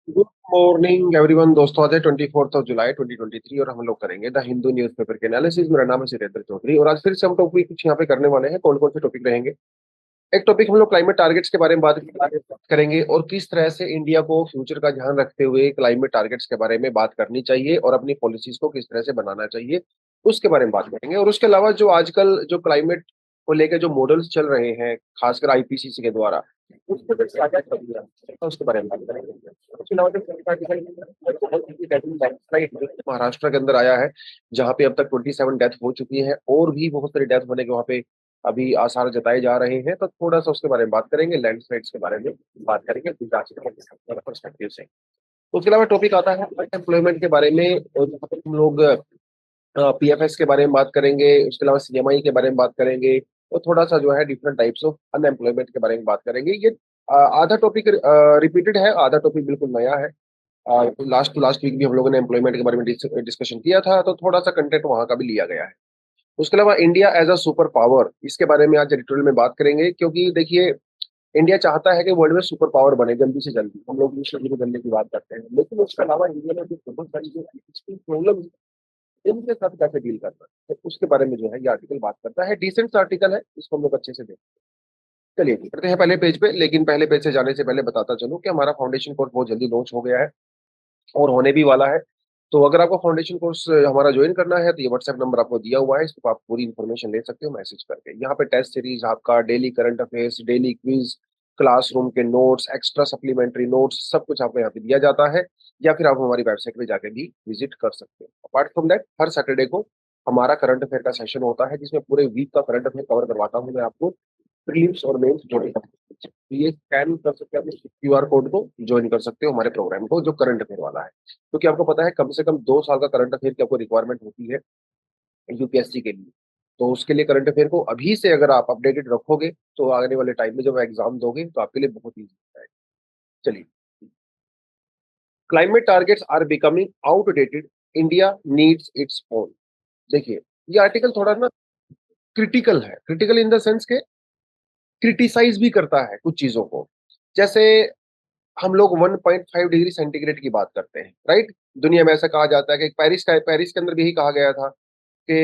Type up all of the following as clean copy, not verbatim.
Good morning everyone दोस्तों। आज है 24 जुलाई 2023 और हम लोग करेंगे द हिंदू न्यूज़पेपर के एनालिसिस। मेरा नाम है सुरेंद्र चौधरी और आज फिर से हम टॉपिक कुछ यहाँ पे करने वाले हैं। कौन कौन से टॉपिक रहेंगे? एक टॉपिक हम लोग क्लाइमेट टारगेट्स के बारे में बात करेंगे और किस तरह से इंडिया को फ्यूचर का ध्यान रखते हुए क्लाइमेट टारगेट्स के बारे में बात करनी चाहिए और अपनी पॉलिसीज को किस तरह से बनाना चाहिए उसके बारे में बात करेंगे। और उसके अलावा जो आजकल जो क्लाइमेट को लेकर जो मॉडल्स चल रहे हैं खासकर आईपीसीसी के द्वारा उसके कुछ क्या क्या चल रहा है उसके बारे में बात करेंगे। उसके अलावा जो महाराष्ट्र के अंदर आया है जहाँ पे अब तक 27 डेथ हो चुकी है और भी बहुत सारी डेथ होने के वहाँ पे अभी आसार जताए जा रहे हैं, तो थोड़ा सा उसके बारे में बात करेंगे, लैंडस्लाइड्स के बारे में बात करेंगे पर्सपेक्टिव से। उसके अलावा टॉपिक आता है अनएम्प्लॉयमेंट के बारे में और जहाँ पे हम लोग पीएफएस के बारे में बात करेंगे, उसके अलावा सीएमआई के बारे में बात करेंगे और थोड़ा सा जो है डिफरेंट टाइप्स ऑफ अनएम्प्लॉयमेंट के बारे में बात करेंगे। ये आधा टॉपिक रिपीटेड है, आधा टॉपिक बिल्कुल नया है। लास्ट वीक भी हम लोगों ने एम्प्लॉयमेंट के बारे में डिस्कशन किया था, तो थोड़ा सा कंटेंट वहां का भी लिया गया है। उसके अलावा India as a super power, इसके बारे में आज डिटेल में बात करेंगे क्योंकि देखिए इंडिया चाहता है कि वर्ल्ड में सुपर पावर बने जल्दी से जल्दी। हम लोग विश्व गुरु बनने की बात करते हैं, लेकिन उसके अलावा इंडिया में जो बहुत सारी जो प्रॉब्लम इनके साथ कैसे डील करना है, तो उसके बारे में जो है ये आर्टिकल बात करता है। डिसेंट आर्टिकल है, इसको हम लोग अच्छे से देखें। चलिए जी, करते हैं पहले पेज पे। लेकिन पहले पेज से जाने से पहले बताता चलूं कि हमारा फाउंडेशन कोर्स बहुत जल्दी लॉन्च हो गया है और होने भी वाला है। तो अगर आपको फाउंडेशन कोर्स हमारा ज्वाइन करना है तो ये व्हाट्सएप नंबर आपको दिया हुआ है, इस पर आप पूरी इन्फॉर्मेशन ले सकते हो मैसेज करके। यहाँ पे टेस्ट सीरीज, आपका daily current affairs, daily quiz, classroom के नोट्स, एक्स्ट्रा सप्लीमेंट्री नोट्स, सब कुछ आपको यहाँ पे दिया जाता है। या फिर आप हमारी वेबसाइट पे जाके भी विजिट कर सकते हो। Apart from that her Saturday को हमारा करंट अफेयर का सेशन होता है जिसमें पूरे वीक का करंट अफेयर कवर करवाता हूँ मैं आपको, प्रीलिम्स और मेंस जोड़े। तो ये स्कैन कर सकते हैं, अपने क्यूआर कोड को ज्वाइन कर सकते हो हमारे प्रोग्राम को जो करंट अफेयर वाला है। क्योंकि आपको पता है कम से कम 2 साल का करंट अफेयर की आपको रिक्वायरमेंट होती है यूपीएससी के लिए। तो उसके लिए करंट अफेयर को अभी से अगर आप अपडेटेड रखोगे तो आने वाले टाइम में जब एग्जाम दोगे तो आपके लिए बहुत ईजी हो जाएगा। चलिए, climate targets are becoming outdated, India needs its own. देखिए, ये आर्टिकल थोड़ा ना क्रिटिकल है, क्रिटिकल इन द सेंस के क्रिटिसाइज भी करता है कुछ चीजों को। जैसे हम लोग 1.5 डिग्री सेंटीग्रेड की बात करते हैं, राइट? दुनिया में ऐसा कहा जाता है कि पेरिस के अंदर भी यही कहा गया था कि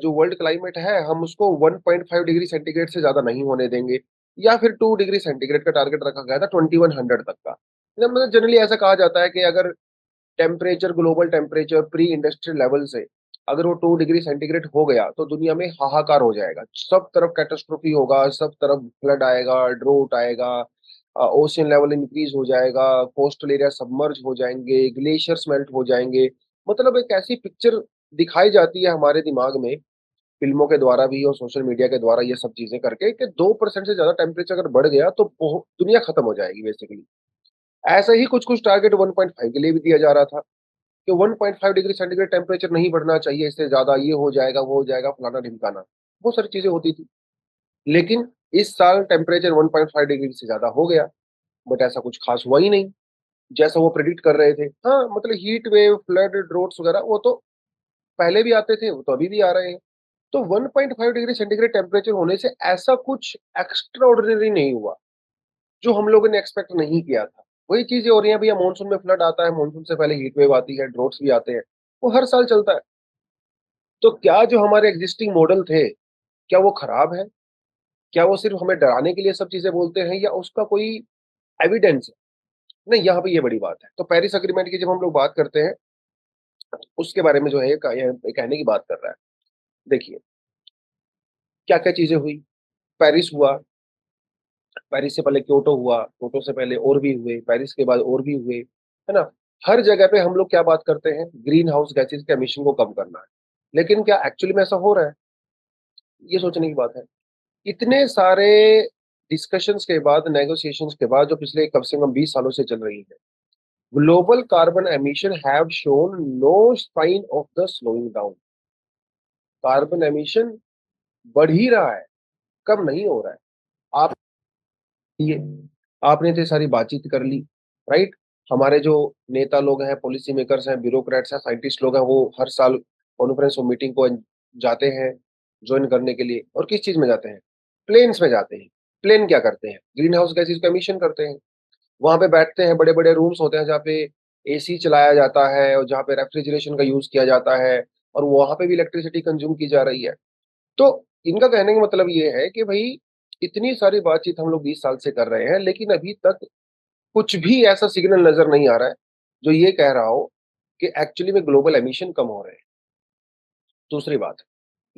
जो वर्ल्ड क्लाइमेट है हम उसको 1.5 डिग्री सेंटीग्रेड से ज्यादा नहीं होने देंगे। या फिर 2 डिग्री सेंटीग्रेड का टारगेट रखा गया था 2100 तक का। मतलब जनरली ऐसा कहा जाता है कि अगर temperature, global temperature pre industrial level से अगर वो 2 डिग्री सेंटीग्रेड हो गया तो दुनिया में हाहाकार हो जाएगा, सब तरफ कैटास्ट्रोफी होगा, सब तरफ फ्लड आएगा, ड्रोट आएगा, ओशियन लेवल इंक्रीज हो जाएगा, कोस्टल एरिया सबमर्ज हो जाएंगे, ग्लेशियर्स मेल्ट हो जाएंगे। मतलब एक ऐसी पिक्चर दिखाई जाती है हमारे दिमाग में फिल्मों के द्वारा भी और सोशल मीडिया के द्वारा ये सब चीजें करके कि 2% से ज्यादा टेम्परेचर अगर बढ़ गया तो दुनिया खत्म हो जाएगी बेसिकली। ऐसा ही कुछ कुछ टारगेट 1.5 के लिए भी दिया जा रहा था कि 1.5 डिग्री सेंटीग्रेड टेम्परेचर नहीं बढ़ना चाहिए, इससे ज्यादा ये हो जाएगा, वो हो जाएगा, फलाना ढिमकाना, बहुत सारी चीजें होती थी। लेकिन इस साल टेम्परेचर 1.5 डिग्री से ज्यादा हो गया, बट ऐसा कुछ खास हुआ ही नहीं जैसा वो प्रेडिक्ट कर रहे थे। हाँ, मतलब हीट वेव, फ्लड, ड्रोट्स वगैरह वो तो पहले भी आते थे, वो तो अभी भी आ रहे हैं। तो 1.5 डिग्री सेंटीग्रेड टेम्परेचर होने से ऐसा कुछ एक्स्ट्रा ऑर्डिनरी नहीं हुआ जो हम लोगों ने एक्सपेक्ट नहीं किया था। वही चीजें हो रही हैं भैया, मानसून में फ्लड आता है, मानसून से पहले हीट वेव आती है, ड्रोट्स भी आते हैं, वो हर साल चलता है। तो क्या जो हमारे एग्जिस्टिंग मॉडल थे, क्या वो खराब है? क्या वो सिर्फ हमें डराने के लिए सब चीजें बोलते हैं या उसका कोई एविडेंस है? नहीं, यहाँ पे ये बड़ी बात है। तो पेरिस अग्रीमेंट की जब हम लोग बात करते हैं उसके बारे में जो है ये कहने की बात कर रहा है। देखिए, क्या क्या चीजें हुई। पेरिस हुआ, पेरिस से पहले क्योटो हुआ, क्योटो से पहले और भी हुए, पेरिस के बाद और भी हुए, है ना? हर जगह पे हम लोग क्या बात करते हैं, ग्रीन हाउस गैसेज के एमिशन को कम करना है। लेकिन क्या एक्चुअली में ऐसा हो रहा है? ये सोचने की बात है। इतने सारे डिस्कशंस के बाद, नेगोशिएशंस के बाद, जो पिछले कम से कम 20 सालों से चल रही है, global carbon emission have shown no sign of the slowing down. Carbon emission बढ़ ही रहा है, कम नहीं हो रहा है। आप ये आपने इतनी सारी बातचीत कर ली, राइट? हमारे जो नेता लोग हैं, पॉलिसी मेकर्स हैं, ब्यूरोक्रेट्स हैं, साइंटिस्ट लोग हैं, वो हर साल कॉन्फ्रेंस और मीटिंग को जाते हैं ज्वाइन करने के लिए। और किस चीज में जाते हैं? प्लेन्स में जाते हैं। प्लेन क्या करते हैं? ग्रीन हाउस गैसेज का एमिशन करते हैं। वहां पे बैठते हैं, बड़े बड़े रूम्स होते हैं जहाँ पे एसी चलाया जाता है और जहाँ पे रेफ्रिजरेशन का यूज किया जाता है, और वहां पे भी इलेक्ट्रिसिटी कंज्यूम की जा रही है। तो इनका कहने का मतलब ये है कि भाई इतनी सारी बातचीत हम लोग 20 साल से कर रहे हैं, लेकिन अभी तक कुछ भी ऐसा सिग्नल नजर नहीं आ रहा है जो ये कह रहा हो कि एक्चुअली में ग्लोबल एमिशन कम हो रहे हैं। दूसरी बात,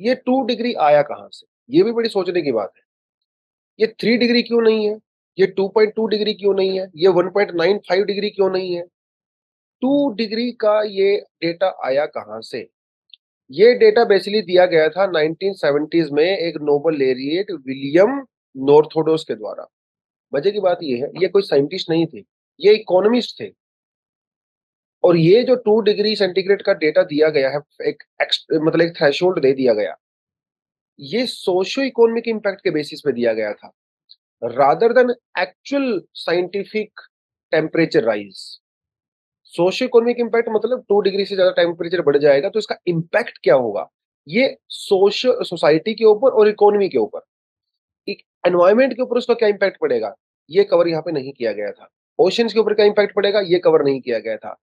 ये 2 डिग्री आया कहाँ से, ये भी बड़ी सोचने की बात है। ये 3 डिग्री क्यों नहीं है, ये 2.2 डिग्री क्यों नहीं है, ये 1.95 डिग्री क्यों नहीं है? 2 डिग्री का ये डेटा आया कहाँ से? ये डेटा बेसिकली दिया गया था 1970s में एक नोबल लेरिएट विलियम नॉर्थोडोस के द्वारा। मजे की बात ये है, ये कोई साइंटिस्ट नहीं थे, ये इकोनॉमिस्ट थे। और ये जो 2 डिग्री सेंटीग्रेड का डेटा दिया गया है, मतलब एक थ्रेशोल्ड दे दिया गया, ये सोशियो इकोनॉमिक इम्पैक्ट के बेसिस पे दिया गया था, rather than actual scientific temperature rise. Socio economic impact मतलब 2 डिग्री से ज्यादा टेम्परेचर बढ़ जाएगा तो इसका इम्पैक्ट क्या होगा, ये सोशल सोसाइटी के ऊपर और इकोनॉमी के ऊपर, एनवायरमेंट के ऊपर उसका क्या इम्पैक्ट पड़ेगा, ये कवर यहाँ पे नहीं किया गया था। ओशंस के ऊपर क्या इम्पैक्ट पड़ेगा, ये कवर नहीं किया गया था।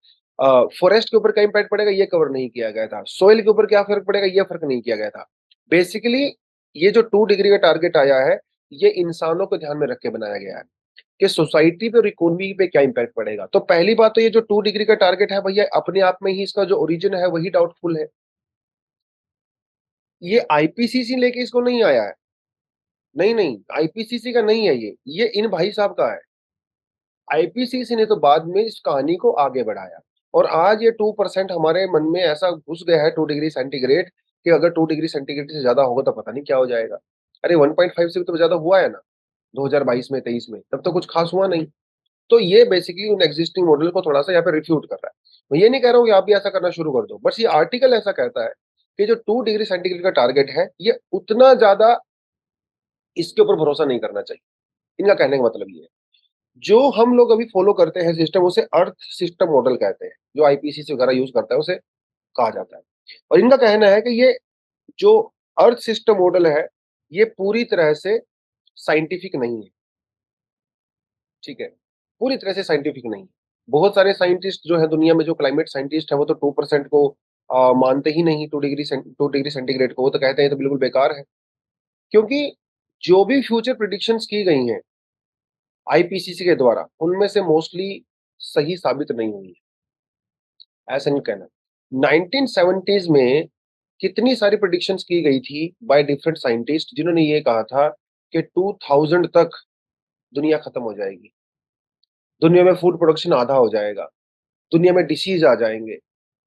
फॉरेस्ट के ऊपर क्या इम्पैक्ट पड़ेगा, ये कवर नहीं किया गया था। सोइल के ऊपर क्या फर्क पड़ेगा, ये फर्क नहीं किया गया था। बेसिकली ये जो 2 डिग्री का टारगेट आया है, ये इंसानों को ध्यान में रख के बनाया गया है कि सोसाइटी पे और इकोनॉमी पे क्या इम्पैक्ट पड़ेगा। तो पहली बात तो ये जो 2 डिग्री का टारगेट है भैया, अपने आप में ही इसका जो ओरिजिन है वही डाउटफुल है। ये आईपीसीसी लेके इसको नहीं आया है, नहीं नहीं, आईपीसीसी का नहीं है ये इन भाई साहब का है। आईपीसीसी ने तो बाद में इस कहानी को आगे बढ़ाया, और आज ये 2% हमारे मन में ऐसा घुस गया है 2 डिग्री सेंटीग्रेड, कि अगर 2 डिग्री सेंटीग्रेड से ज्यादा होगा तो पता नहीं क्या हो जाएगा। अरे 1.5 से भी तो ज्यादा हुआ है ना, 2022 में 23 में, तब तो कुछ खास हुआ नहीं। तो ये बेसिकली उन एग्जिस्टिंग मॉडल को थोड़ा सा यहाँ पे रिफ्यूट कर रहा है। मैं ये नहीं कह रहा हूँ कि आप भी ऐसा करना शुरू कर दो, बस ये आर्टिकल ऐसा कहता है कि जो 2 डिग्री सेंटीग्रेड का टारगेट है, ये उतना ज्यादा इसके ऊपर भरोसा नहीं करना चाहिए। इनका कहने का मतलब ये है, जो हम लोग अभी फॉलो करते हैं सिस्टम, उसे अर्थ सिस्टम मॉडल कहते हैं, जो आईपीसीसी वगैरह यूज करता है उसे कहा जाता है। और इनका कहना है कि ये जो अर्थ सिस्टम मॉडल है, ये पूरी तरह से साइंटिफिक नहीं है। ठीक है, पूरी तरह से साइंटिफिक नहीं है। बहुत सारे साइंटिस्ट जो है दुनिया में, जो क्लाइमेट साइंटिस्ट है, वो तो 2% को मानते ही नहीं, 2 डिग्री सेंटीग्रेड को। वो तो कहते हैं ये तो बिल्कुल बेकार है, क्योंकि जो भी फ्यूचर प्रिडिक्शंस की गई हैं आईपीसीसी के द्वारा, उनमें से मोस्टली सही साबित नहीं हुई है, ऐसा नहीं कहना। 1970s में कितनी सारी प्रिडिक्शंस की गई थी बाय डिफरेंट साइंटिस्ट, जिन्होंने ये कहा था कि 2000 तक दुनिया खत्म हो जाएगी, दुनिया में फूड प्रोडक्शन आधा हो जाएगा, दुनिया में डिसीज आ जाएंगे,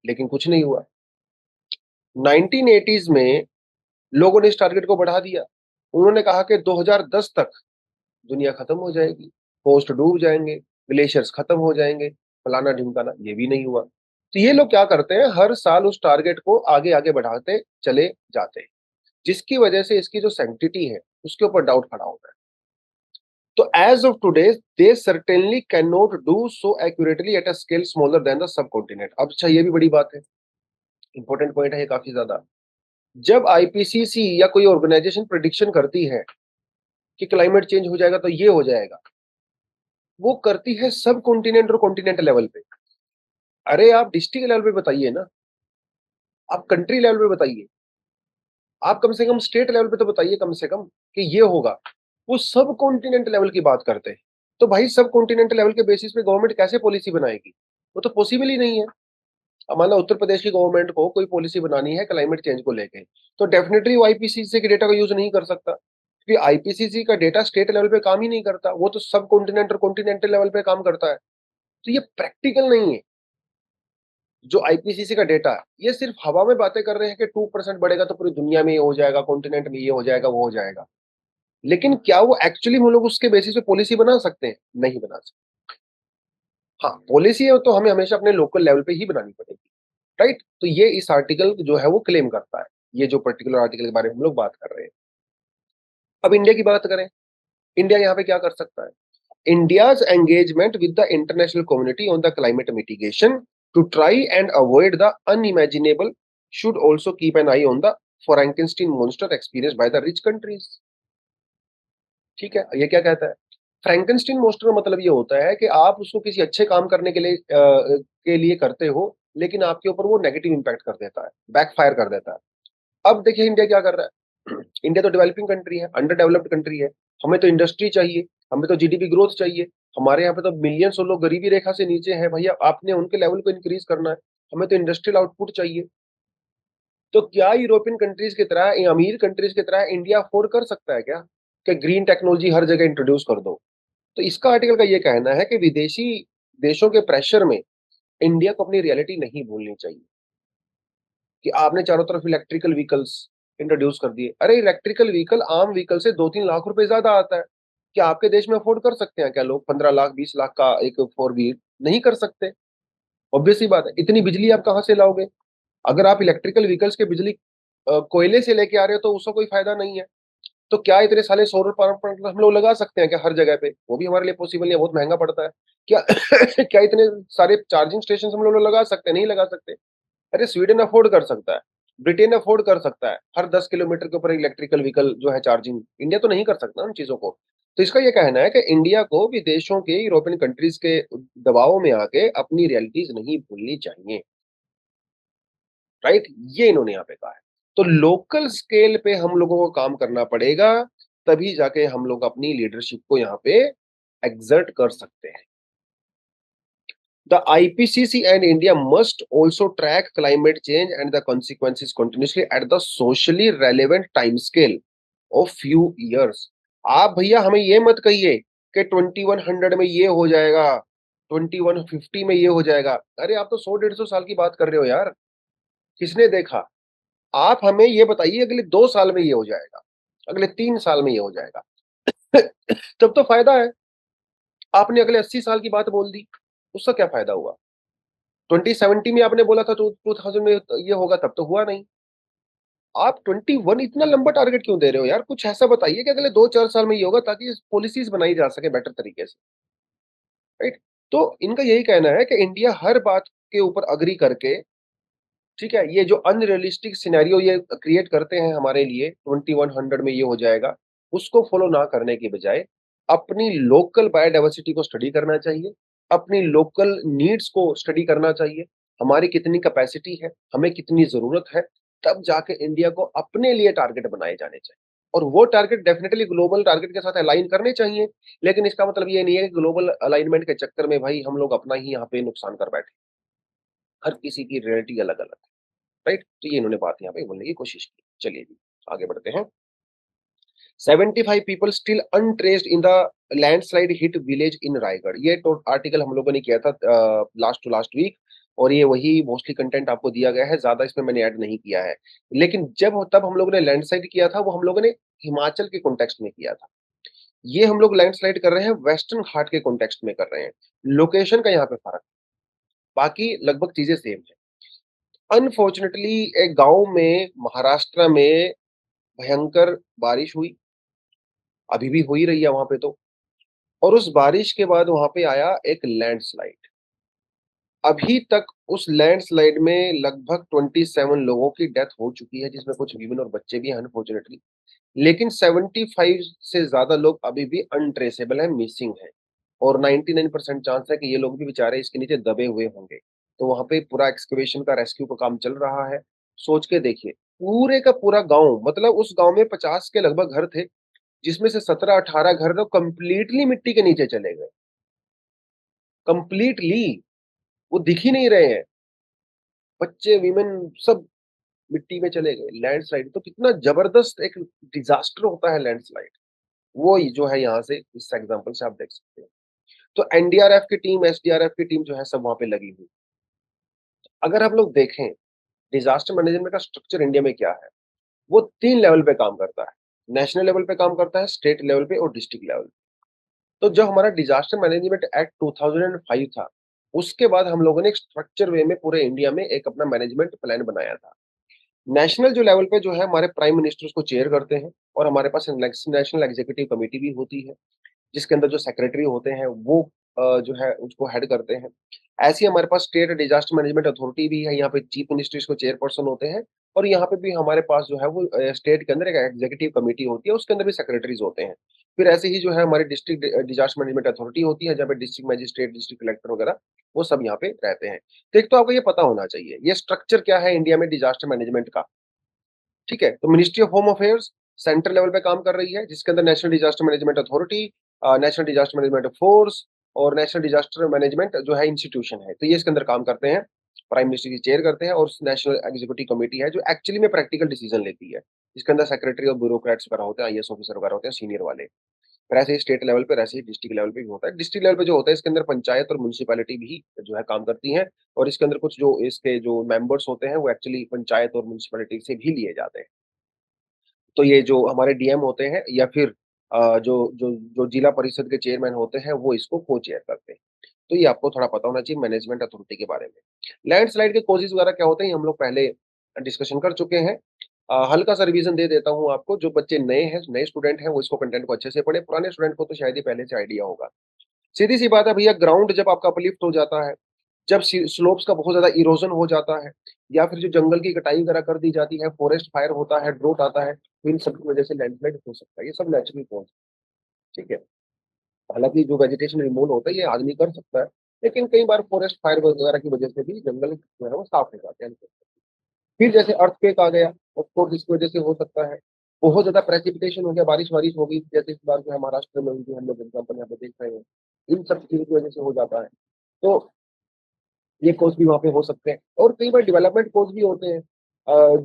लेकिन कुछ नहीं हुआ। 1980s में लोगों ने इस टारगेट को बढ़ा दिया। उन्होंने कहा कि 2010 तक दुनिया खत्म हो जाएगी, कोस्ट डूब जाएंगे, ग्लेशियर्स खत्म हो जाएंगे, फलाना ढिमकाना, ये भी नहीं हुआ। तो ये लोग क्या करते हैं, हर साल उस टारगेट को आगे आगे बढ़ाते चले जाते हैं, जिसकी वजह से इसकी जो सैंक्टिटी है उसके ऊपर डाउट खड़ा होता है। तो as of today they certainly can not do so accurately at a scale smaller than the subcontinent. अब अच्छा, ये भी बड़ी बात है, इंपॉर्टेंट पॉइंट है ये काफी ज्यादा। जब आईपीसीसी या कोई ऑर्गेनाइजेशन प्रिडिक्शन करती है कि क्लाइमेट चेंज हो जाएगा तो ये हो जाएगा, वो करती है सब कॉन्टिनेंट और कॉन्टिनेंट लेवल पे। अरे आप डिस्ट्रिक्ट लेवल पे बताइए ना, आप कंट्री लेवल पे बताइए, आप कम से कम स्टेट लेवल पे तो बताइए कम से कम कि ये होगा। वो सब कॉन्टिनेंट लेवल की बात करते हैं। तो भाई सब कॉन्टिनेंट लेवल के बेसिस पे गवर्नमेंट कैसे पॉलिसी बनाएगी? वो तो पॉसिबल ही नहीं है। अब मान लो उत्तर प्रदेश की गवर्नमेंट को कोई पॉलिसी बनानी है क्लाइमेट चेंज को लेके, तो डेफिनेटली वो आईपीसीसी के डेटा का यूज नहीं कर सकता, क्योंकि आईपीसीसी का डेटा स्टेट लेवल पे काम ही नहीं करता, वो तो सब कॉन्टिनेंट और कॉन्टिनेंटल लेवल पे काम करता है। तो ये प्रैक्टिकल नहीं है। जो आईपीसीसी का डेटा है, ये सिर्फ हवा में बातें कर रहे हैं कि 2% बढ़ेगा तो पूरी दुनिया में ये हो जाएगा, कॉन्टिनेंट में ये हो जाएगा, वो हो जाएगा। लेकिन क्या वो एक्चुअली हम लोग उसके बेसिस पे पॉलिसी बना सकते हैं? नहीं बना सकते। हाँ, पॉलिसी है तो हमें हमेशा अपने लोकल लेवल पे ही बनानी पड़ेगी, राइट? तो ये इस आर्टिकल जो है वो क्लेम करता है, ये जो पर्टिकुलर आर्टिकल के बारे में हम लोग बात कर रहे हैं। अब इंडिया की बात करें, इंडिया यहाँ पे क्या कर सकता है? India's engagement with the international community on the climate mitigation to try and avoid the unimaginable should also keep an eye on the Frankenstein monster experienced by the rich countries. ठीक है, ये क्या कहता है? फ्रैंकेनस्टीन मोस्टर का मतलब ये होता है कि आप उसको किसी अच्छे काम करने के लिए करते हो, लेकिन आपके ऊपर वो नेगेटिव इम्पैक्ट कर देता है, बैकफायर कर देता है। अब देखिए इंडिया क्या कर रहा है। इंडिया तो डेवलपिंग कंट्री है, अंडर डेवलप्ड कंट्री है। हमें तो इंडस्ट्री चाहिए, हमें तो जीडीपी ग्रोथ चाहिए। हमारे यहाँ पे तो मिलियंस लोग गरीबी रेखा से नीचे हैं भैया, आपने उनके लेवल को इंक्रीज करना है। हमें तो इंडस्ट्रियल आउटपुट चाहिए। तो क्या यूरोपियन कंट्रीज की तरह, अमीर कंट्रीज की तरह इंडिया अफोर्ड कर सकता है क्या कि ग्रीन टेक्नोलॉजी हर जगह इंट्रोड्यूस कर दो? तो इसका आर्टिकल का ये कहना है कि विदेशी देशों के प्रेशर में इंडिया को अपनी रियलिटी नहीं भूलनी चाहिए कि आपने चारों तरफ इलेक्ट्रिकल व्हीकल्स इंट्रोड्यूस कर दिए। अरे इलेक्ट्रिकल व्हीकल आम व्हीकल से 2-3 लाख रुपए ज्यादा आता है। क्या आपके देश में अफोर्ड कर सकते हैं क्या लोग 15 लाख 20 लाख का एक फोर व्हील? नहीं कर सकते। ऑब्वियस सी बात है, इतनी बिजली आप कहाँ से लाओगे? अगर आप इलेक्ट्रिकल व्हीकल्स के बिजली कोयले से लेके आ रहे हो तो उसका कोई फायदा नहीं है। तो क्या इतने सारे सोलर पावर प्लांट हम लोग लगा सकते हैं क्या हर जगह पे? वो भी हमारे लिए पॉसिबल नहीं है, बहुत महंगा पड़ता है। क्या क्या इतने सारे चार्जिंग स्टेशन हम लोग लगा सकते हैं? नहीं लगा सकते। अरे स्वीडन अफोर्ड कर सकता है, ब्रिटेन अफोर्ड कर सकता है, हर 10 किलोमीटर के ऊपर इलेक्ट्रिकल व्हीकल जो है चार्जिंग। इंडिया तो नहीं कर सकता उन चीजों को। तो इसका ये कहना है कि इंडिया को विदेशों के, यूरोपियन कंट्रीज के दबाव में आके अपनी रियलिटीज नहीं भूलनी चाहिए। राइट, ये इन्होंने यहाँ पे कहा है। तो लोकल स्केल पे हम लोगों को काम करना पड़ेगा, तभी जाके हम लोग अपनी लीडरशिप को यहाँ पे एक्सर्ट कर सकते हैं। The IPCC and India must also track climate change and the consequences continuously at the socially relevant time scale of few years. आप भैया हमें ये मत कहिए कि 2100 में ये हो जाएगा, 2150 में ये हो जाएगा। अरे आप तो 100-150 साल की बात कर रहे हो यार। किसने देखा? आप हमें ये बताइए अगले 2 साल में ये हो जाएगा, अगले 3 साल में ये हो जाएगा। तब तो फायदा है। आपने अगले 80 साल की बात बोल दी, उसका क्या फायदा हुआ? 2070 में आपने बोला था, 2000 में ये होगा, तब तो हुआ नहीं। आप 21 इतना लंबा टारगेट क्यों दे रहे हो यार? कुछ ऐसा बताइए कि अगले 2-4 साल में ये होगा, ताकि पॉलिसीज बनाई जा सके बेटर तरीके से। राइट। तो इनका यही कहना है कि इंडिया हर बात के ऊपर अग्री करके, ठीक है, ये जो अनरियलिस्टिक सिनेरियो ये क्रिएट करते हैं हमारे लिए, 2100 में ये हो जाएगा, उसको फॉलो ना करने की बजाय अपनी लोकल बायोडायवर्सिटी को स्टडी करना चाहिए, अपनी लोकल नीड्स को स्टडी करना चाहिए। हमारी कितनी कैपेसिटी है, हमें कितनी जरूरत है, तब जाके इंडिया को अपने लिए टारगेट बनाए जाने चाहिए। और वो टारगेट डेफिनेटली ग्लोबल टारगेट के साथ अलाइन करने चाहिए। लेकिन इसका मतलब ये नहीं है कि ग्लोबल अलाइनमेंट के चक्कर में भाई हम लोग अपना ही यहाँ पे नुकसान कर बैठे। हर किसी की रियलिटी अलग अलग है। राइट, तो ये इन्होंने बात यहाँ पे बोलने की कोशिश की। चलिए जी, आगे बढ़ते हैं। 75 people still untraced in the landslide hit village in Raigad. ये तो आर्टिकल हम लोगों ने किया था लास्ट टू लास्ट वीक, और ये वही मोस्टली कंटेंट आपको दिया गया है, ज्यादा इसमें मैंने ऐड नहीं किया है। लेकिन तब हम लोगों ने लैंडस्लाइड किया था, वो हम लोगों ने हिमाचल के कॉन्टेक्स्ट में किया था। ये हम लोग लैंडस्लाइड कर रहे हैं वेस्टर्न घाट के कॉन्टेक्स्ट में कर रहे हैं। लोकेशन का यहाँ पे फर्क, बाकी लगभग चीजें सेम है। अनफॉर्चुनेटली एक गांव में महाराष्ट्र में भयंकर बारिश हुई, अभी भी हो ही रही है वहां पे तो। और उस बारिश के बाद वहां पे आया एक लैंडस्लाइड। अभी तक उस लैंडस्लाइड में लगभग 27 लोगों की डेथ हो चुकी है, जिसमें कुछ वीमेन और बच्चे भी हैं अनफॉर्चुनेटली। लेकिन 75 से ज्यादा लोग अभी भी अनट्रेसेबल है, मिसिंग है। और 99% चांस है कि ये लोग भी बेचारे इसके नीचे दबे हुए होंगे। तो वहां पे पूरा एक्सकवेशन का, रेस्क्यू का काम चल रहा है। सोच के देखिए, पूरे का पूरा गांव, मतलब उस गांव में 50 के लगभग घर थे, जिसमें से 17-18 घर तो कंप्लीटली मिट्टी के नीचे चले गए। कंप्लीटली, वो दिख ही नहीं रहे हैं। बच्चे, वीमेन, सब मिट्टी में चले गए। लैंडस्लाइड तो कितना जबरदस्त एक डिजास्टर होता है लैंडस्लाइड, वो ही जो है यहाँ से इस एग्जांपल से आप देख सकते हैं। तो एनडीआरएफ की टीम, एसडीआरएफ की टीम जो है सब वहां पे लगी हुई। अगर हम लोग देखें डिजास्टर मैनेजमेंट का स्ट्रक्चर इंडिया में क्या है, वो 3 लेवल पे काम करता है। नेशनल लेवल पे काम करता है, स्टेट लेवल पे और डिस्ट्रिक्ट लेवल। तो जब हमारा डिजास्टर मैनेजमेंट एक्ट 2005 था, उसके बाद हम लोगों ने एक स्ट्रक्चर वे में पूरे इंडिया में एक अपना मैनेजमेंट प्लान बनाया था। नेशनल जो लेवल पे जो है हमारे प्राइम मिनिस्टर उसको चेयर करते हैं, और हमारे पास नेशनल एग्जीक्यूटिव कमेटी भी होती है, जिसके अंदर जो सेक्रेटरी होते हैं वो जो है उसको हेड करते हैं। ऐसे ही हमारे पास स्टेट डिजास्टर मैनेजमेंट अथॉरिटी भी है, यहाँ पे चीफ मिनिस्टर इसको चेयरपर्सन होते हैं। और यहाँ पे भी हमारे पास जो है वो स्टेट के अंदर एक एग्जीक्यूटिव कमिटी होती है, उसके अंदर भी सेक्रेटरीज़ होते हैं। फिर ऐसे ही जो है हमारी डिस्ट्रिक्ट डिज़ास्टर मैनेजमेंट अथॉरिटी होती है, जहाँ पे डिस्ट्रिक्ट मजिस्ट्रेट, डिस्ट्रिक्ट कलेक्टर वगैरह वो सब यहाँ पे रहते हैं। तो एक तो आपको ये पता होना चाहिए, ये स्ट्रक्चर क्या है इंडिया में डिज़ास्टर मैनेजमेंट का, ठीक है? तो ministry of home affairs central level पे काम कर रही है, जिसके अंदर national disaster management authority national disaster management force और नेशनल डिज़ास्टर मैनेजमेंट जो है इंस्टीट्यूशन है, तो ये इसके अंदर काम करते हैं। प्राइम मिनिस्टर की चेयर करते हैं और नेशनल एग्जीक्यूटिव कमिटी है, जो एक्चुअली में प्रैक्टिकल डिसीजन लेती है। इसके अंदर सेक्रेटरी और ब्यूरोक्रेट्स वगैरह होते हैं, आईएएस ऑफिसर वगैरह होते हैं, सीनियर वाले। फिर ऐसे ही स्टेट लेवल पे, ऐसे ही डिस्ट्रिक्ट लेवल पे भी होता है। डिस्ट्रिक्ट लेवल पे जो होता है, इसके अंदर पंचायत और म्युनिसिपैलिटी भी जो है काम करती हैं और इसके अंदर कुछ जो इसके जो मेंबर्स होते हैं, वो एक्चुअली पंचायत और म्युनिसिपैलिटी से भी लिए जाते हैं। तो ये जो हमारे डीएम होते हैं या फिर जो जो जो जिला परिषद के चेयरमैन होते हैं, वो इसको को-चेयर करते हैं। तो ये आपको थोड़ा पता होना चाहिए मैनेजमेंट अथॉरिटी के बारे में। लैंडस्लाइड के कॉजेज़ वगैरह क्या होते हैं, ये हम लोग पहले डिस्कशन कर चुके हैं। हल्का-सा रिवीजन दे देता हूँ आपको, जो बच्चे नए हैं, नए स्टूडेंट हैं, वो इसको कंटेंट को अच्छे से पढ़ें, पुराने स्टूडेंट को तो शायद ही पहले से आइडिया होगा। सीधी-सी बात है भैया, ग्राउंड जब आपका अपलिफ्ट हो जाता है, जब सी स्लोप्स का बहुत ज़्यादा इरोज़न हो जाता है या फिर जो जंगल की कटाई वगैरह कर दी जाती है, फॉरेस्ट फायर होता है, ड्रोट आता है, तो इन सब की वजह से लैंडस्लाइड हो सकता है। ये सब नेचुरल कॉज़ ठीक है। हालाँकि जो वेजिटेशन रिमूवल होता है, ये आदमी कर सकता है, लेकिन कई बार फॉरेस्ट फायर वगैरह की वजह से भी जंगल जो है वो साफ हो जाते हैं। फिर जैसे अर्थक्वेक आ गया, ऑफ कोर्स इसकी वजह से हो सकता है। बहुत ज़्यादा प्रेसिपिटेशन हो गया, बारिश-वारिश हो गई, जैसे इस बार जो है महाराष्ट्र में हुई थी, हम लोग एग्ज़ाम्पल यहाँ पे देख रहे हैं। इन सब चीज़ों की वजह से हो जाता है। तो ये कॉज़ भी वहाँ पे हो सकते हैं और कई बार डेवलपमेंट कॉज़ भी होते हैं।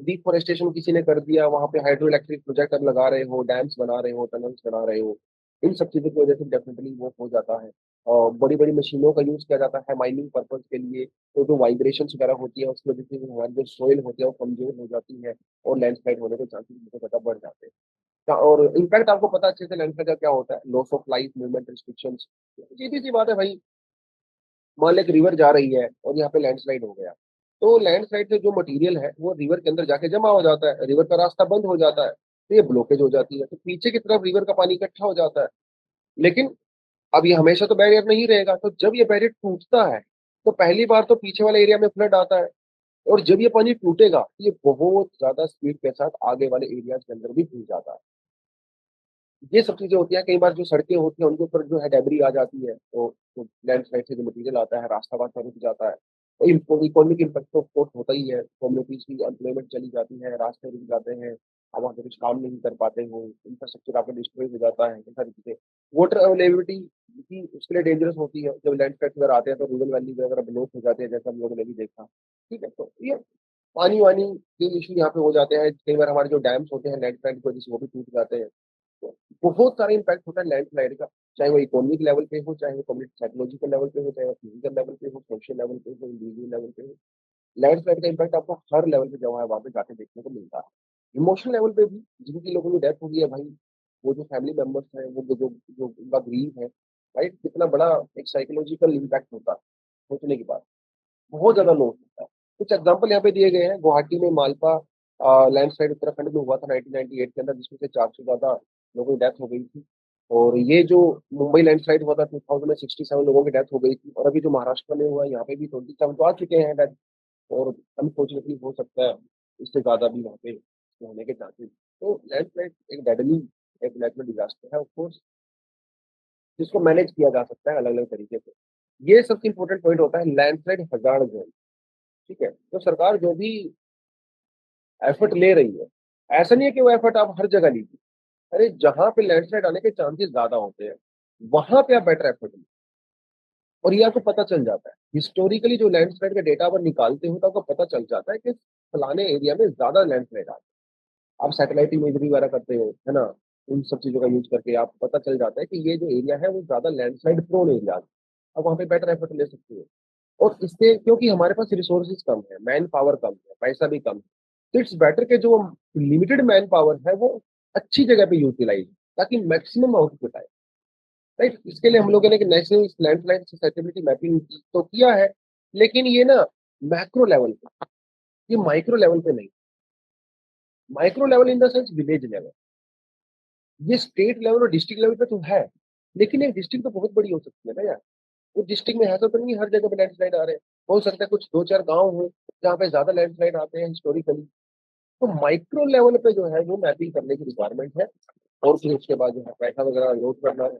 डिफ़ॉरेस्टेशन किसी ने कर दिया, वहाँ पे हाइड्रो इलेक्ट्रिक प्रोजेक्ट आप लगा रहे हो, डैम्स बना रहे हो, टनल्स बना रहे हो। इन सब चीज़ों की वजह से डेफ़िनेटली वो हो जाता है। और बड़ी-बड़ी मशीनों का यूज़ किया जाता है माइनिंग पर्पज़ के लिए, तो जो वाइब्रेशंस वगैरह होती है, उसकी वजह से जो हमारी जो सॉइल होती है, वो कमज़ोर हो जाती है और लैंडस्लाइड होने के चांसेस बहुत ज़्यादा बढ़ जाते हैं। और इम्पैक्ट आपको पता है अच्छे से लैंडस्लाइड का क्या होता है, loss of life, movement restrictions. सीधी-सी बात है भाई, मान लें एक रिवर जा रही है और यहाँ पे लैंडस्लाइड हो गया। तो लैंडस्लाइड से जो मटेरियल है वो रिवर के अंदर जाके जमा हो जाता है, रिवर का रास्ता बंद हो जाता है, तो ये ब्लॉकेज हो जाती है, तो पीछे की तरफ रिवर का पानी इकट्ठा हो जाता है। लेकिन अब ये हमेशा तो बैरियर नहीं रहेगा, तो जब ये बैरियर टूटता है, तो पहली बार तो पीछे वाले एरिया में फ्लड आता है और जब ये पानी टूटेगा, ये बहुत ज़्यादा स्पीड के साथ आगे वाले एरियाज़ के अंदर भी घुस जाता है। ये सब चीज़ें होती हैं, कई बार जो सड़कें होती हैं, उनके ऊपर जो है डेब्री आ जाती है, तो लैंडस्लाइड से जो मटीरियल आता है, रास्ता-वास्ता रुक जाता है। और इकोनॉमिक इम्पैक्ट तो ऑफ कोर्स होता ही है, कम्युनिटीज़ की एम्प्लॉयमेंट चली जाती है, रास्ते रुक जाते हैं, आप वहाँ पे कुछ काम नहीं कर पाते हो, इंफ्रास्ट्रक्चर आपका डिस्ट्रॉय हो जाता है, ये सारी चीज़ें। वाटर अवेलेबिलिटी भी उसके लिए डेंजरस होती है, जब लैंडस्लाइड वगैरह आते हैं, तो रिवर वैली वगैरह ब्लॉक हो जाते हैं, जैसा हम लोगों ने भी देखा। ठीक है? तो ये पानी-वानी के इश्यू यहाँ पे हो जाते हैं, कई बार हमारे जो डैम्स होते हैं, लैंडस्लाइड की वजह से वो भी टूट जाते हैं। तो बहुत सारे इम्पैक्ट होता है लैंडस्लाइड का, चाहे वो इकोनॉमिक लेवल पे हो, चाहे वो कम्युनिटी साइकोलॉजिकल लेवल पे हो, चाहे वो फिजिकल लेवल पे हो, सोशल लेवल पे हो, इंडिविजुअल लेवल पे हो। लैंडस्लाइड का इम्पैक्ट आपको हर लेवल पे जो है वहाँ पे जाके देखने को मिलता है। इमोशनल लेवल पे भी जिनकी लोगों की डेथ हो गई है भाई, वो जो फैमिली मेंबर्स हैं, वो जो उनका ग्रीव है, राइट? कितना बड़ा एक साइकोलॉजिकल इम्पैक्ट होता है, सोचने की बात। बहुत ज़्यादा लॉस होता है। कुछ एग्ज़ाम्पल यहाँ पे दिए गए हैं, गुवाहाटी में मालपा लैंडस्लाइड उत्तराखंड में हुआ था 1998 के अंदर, जिसमें से 400 से ज़्यादा लोगों की डेथ हो गई थी। और ये जो मुंबई लैंडस्लाइड हुआ था 2000 में 67 लोगों की डेथ हो गई थी और अभी जो महाराष्ट्र में हुआ है, यहाँ पे भी 27 तो आ चुके हैं डेथ और अनफॉर्चुनेटली हो सकता है इससे ज़्यादा भी वहाँ पे होने के चांसेस। तो लैंडस्लाइड एक डेडली एक नेचुरल डिज़ास्टर है ऑफ कोर्स, जिसको मैनेज किया जा सकता है अलग-अलग तरीके से। ये सबसे इम्पोर्टेंट पॉइंट होता है लैंडस्लाइड हज़ार्ड ज़ोन। ठीक है? तो सरकार जो भी एफर्ट ले रही है, ऐसा नहीं है कि वो एफर्ट आप हर जगह लीजिए। अरे जहाँ पे लैंडस्लाइड आने के चांसेस ज़्यादा होते हैं, वहाँ पे आप बेटर एफर्ट लीजिए और ये आपको पता चल जाता है। हिस्टोरिकली जो लैंडस्लाइड का डेटा आप निकालते हो तो आपको पता चल जाता है कि फलाने एरिया में ज़्यादा लैंडस्लाइड आ रहा है। आप सैटेलाइट इमेजरी वगैरह करते हो, है ना? उन सब चीज़ों का यूज़ करके आपको पता चल जाता है कि ये जो एरिया है वो ज़्यादा लैंडस्लाइड प्रोन एरिया है। आप वहाँ पे बेटर एफर्ट ले सकते हो। और इससे क्योंकि हमारे पास रिसोर्सेज़ कम है, मैन पावर कम है, पैसा भी कम है, तो इट्स बेटर कि जो लिमिटेड मैन पावर है वो अच्छी जगह पे यूटिलाइज़ हो, ताकि मैक्सिमम आउटपुट आए, राइट? इसके लिए हम लोगों ने एक नेशनल लैंडस्लाइड ससेप्टिबिलिटी मैपिंग तो किया है, लेकिन ये ना मैक्रो लेवल पे, ये माइक्रो लेवल पे नहीं। Micro level in the sense village level, ये स्टेट लेवल और डिस्ट्रिक्ट लेवल पे तो है, लेकिन एक डिस्ट्रिक्ट तो बहुत बड़ी हो सकती है ना यार। वो डिस्ट्रिक्ट में ऐसा तो नहीं है हर जगह पे लैंडस्लाइड आ रहे हैं। हो सकता है कुछ 2-4 गाँव हों, जहाँ पे ज़्यादा लैंडस्लाइड आते हैं हिस्टोरिकली। तो माइक्रो लेवल पे जो है वो मैपिंग करने की रिक्वायरमेंट है और फिर उसके बाद जो है पैसा वगैरह लोड करना है,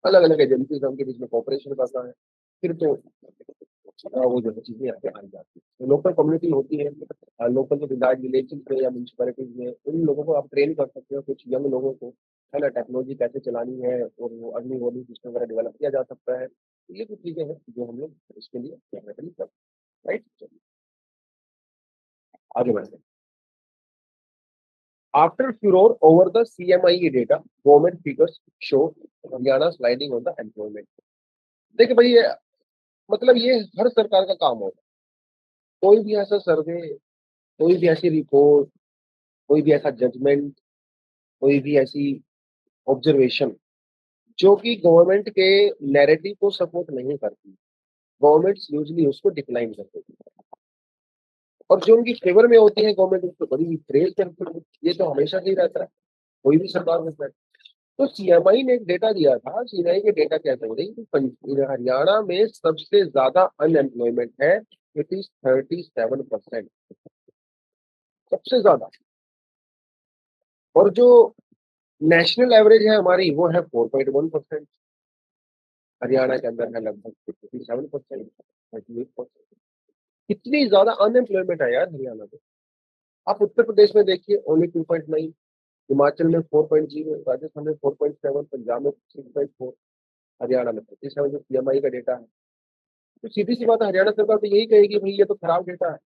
अलग-अलग एजेंसीज़ उनके बीच में कोऑपरेशन करना है। फिर तो वो जो है चीज़ें आगे आ जाती हैं। तो लोकल कम्युनिटी होती है लोकल जो विलेज विलेजेस में या म्युनिसिपैलिटीज़ में उन लोगों को आप ट्रेन कर सकते हो, कुछ यंग लोगों को, है ना? टेक्नोलॉजी कैसे चलानी है और वो अर्ली वार्निंग सिस्टम वगैरह डेवलप किया जा सकता है। तो ये कुछ चीज़ें हैं जो हम लोग इसके लिए डेफिनेटली कर राइट? चलिए आगे बढ़ते हैं। After furor over the CMIE data, government figures show Haryana sliding on the employment. देखिए भाई ये मतलब ये हर सरकार का काम होता है। कोई भी ऐसा सर्वे, कोई भी ऐसी रिपोर्ट, कोई भी ऐसा जजमेंट, कोई भी ऐसी ऑब्जर्वेशन जो कि गवर्नमेंट के नैरेटिव को सपोर्ट नहीं करती, गवर्नमेंट्स यूजुअली उसको डिक्लाइन कर देती है और जो उनकी फेवर में होती है गवर्नमेंट उसको बड़ी प्रेज करती है। ये तो हमेशा से ही रहता है, कोई भी सरकार में तो सीएमआई ने एक डेटा दिया था, सीएमआई के डेटा क्या कह रही हरियाणा में सबसे ज्यादा अनएम्प्लॉयमेंट है, इट इज 37%, सबसे ज्यादा। और जो नेशनल एवरेज है हमारी वो है 4.1%, हरियाणा के अंदर है लगभग 57%, 38%। कितनी ज्यादा अनएम्प्लॉयमेंट है यार हरियाणा में। आप उत्तर प्रदेश में देखिए ओनली 2.9, हिमाचल में 4.0, राजस्थान में 4.7, पंजाब में 6.4, हरियाणा में 37 जो सीएमआई का डेटा है। तो सीधी-सी बात है हरियाणा सरकार तो यही कहेगी भई ये तो खराब डेटा है,